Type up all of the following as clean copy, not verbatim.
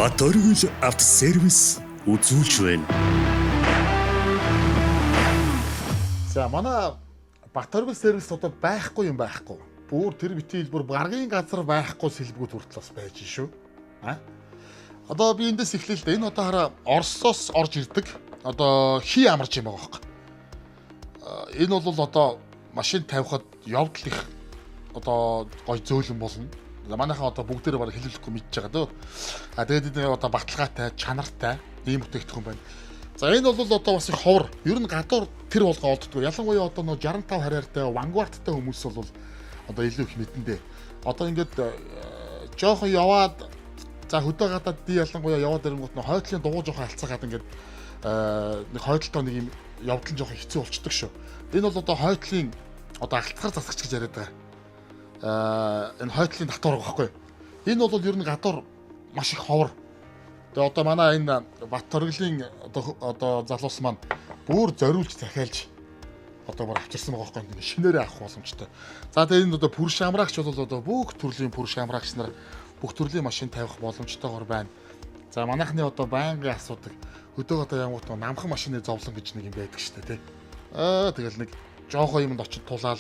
Батөргөл автосервис үзүүлж байна. За манай Батөргөл сервис одоо байхгүй юм байхгүй. Бүр тэр битгий хэлбэр гаргийн газар байхгүй сэлбгүүд хүртэл бас байж шүү. Одоо би эндээс эхлэе л да. Энэ одоо хараа Оросоос орж ирдэг. Одоо хий амарч юм байгаа байхгүй. Энэ бол одоо машин тавихад явдал их одоо гой зөөлөн болно. Манайхаа одоо бүгдээрээ бараг хэлүүлэхгүй мэдж байгаа дөө. Тэгээд энэ одоо баталгаатай, чанартай ийм бүтээгдэхүүн байна. За энэ бол одоо бас их ховор. Ер нь гадуур тэр болгоо олддгоо. Ялангуяа одоо нөө 65 харьяартай, вангвардтай хүмүүс бол одоо илүү их мэдэндээ. Одоо ингээд жоохон яваад за хөдөө гадаад ди ялангуяа яваад ирэнгүүт нөө хойдлын дугуй жоохон алцаагаад ингээд нэг хойдлтоо нэг юм явдал жоохон хэцүү болчдөг шүү. Энэ бол одоо хойдлын одоо алтхар засагч гэж яриад байгаа. Энэ хойдлын татвар байгаа байхгүй. Энэ бол ер нь гадуур маш их ховор. Тэгээ одоо манай энэ Батөргөлийн одоо залуус маань бүр зориулж захиалж одоо бүр авчирсан байгаа байхгүй. Шинээрээ авах боломжтой. За тэгээ энэ одоо пүр шамрагч бол одоо бүх төрлийн пүр шамрагч нар бүх төрлийн машин тавих боломжтойгоор байна. За манайхны одоо байнгын асуудаг хөдөө одоо ямгууд намхан машины зовлон гэж нэг юм байдаг шүү дээ тий. Тэгэл нэг жоохоо юмд очиж тулаал.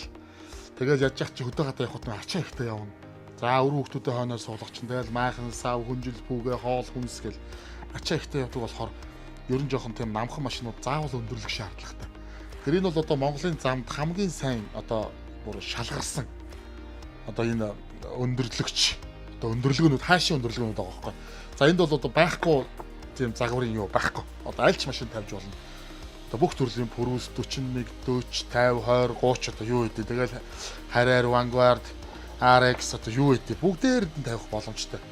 Тэгэл яаж яах чи хөдөө гадаа явахд нь ачаа ихтэй явна. За өр хүүхдүүдээ хойноос суулгач чинь тэгэл майхан сав хүнжил пүүгээ хоол хүнс гэл ачаа ихтэй явдаг болохоор ер нь жоохон тийм намхан машинууд заавал өндөрлөх шаардлагатай. Тэр энэ бол одоо Монголын замд хамгийн сайн одоо бүр шалгарсан одоо энэ өндөрлөгч одоо өндөрлөгөөнүүд хаашийн өндөрлөгөөнүүд байгаа байхгүй. За энд бол одоо байхгүй тийм загварын юу байхгүй. Одоо альч машин тавьж болно. Одоо бүх төрлийн пүрүүс 41, 40, 50, 20, 30 одоо юу гэдэг. Тэгэл харьяар, вангвард, RX одоо юу гэдэг. Бүгдээр нь тавих боломжтой.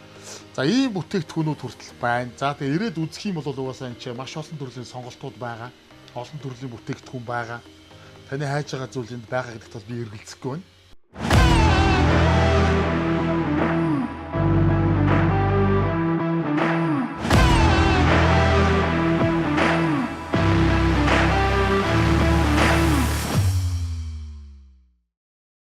За ийм бүтээгдэхүүнүүд хүртэл байна. За тэгээ ирээд үзэх юм бол угаасаа энэ маш олон төрлийн сонголтууд байгаа. Олон төрлийн бүтээгдэхүүн байгаа. Таны хайж байгаа зүйл энд байгаа гэдэгт бол би эргэлзэхгүй байна.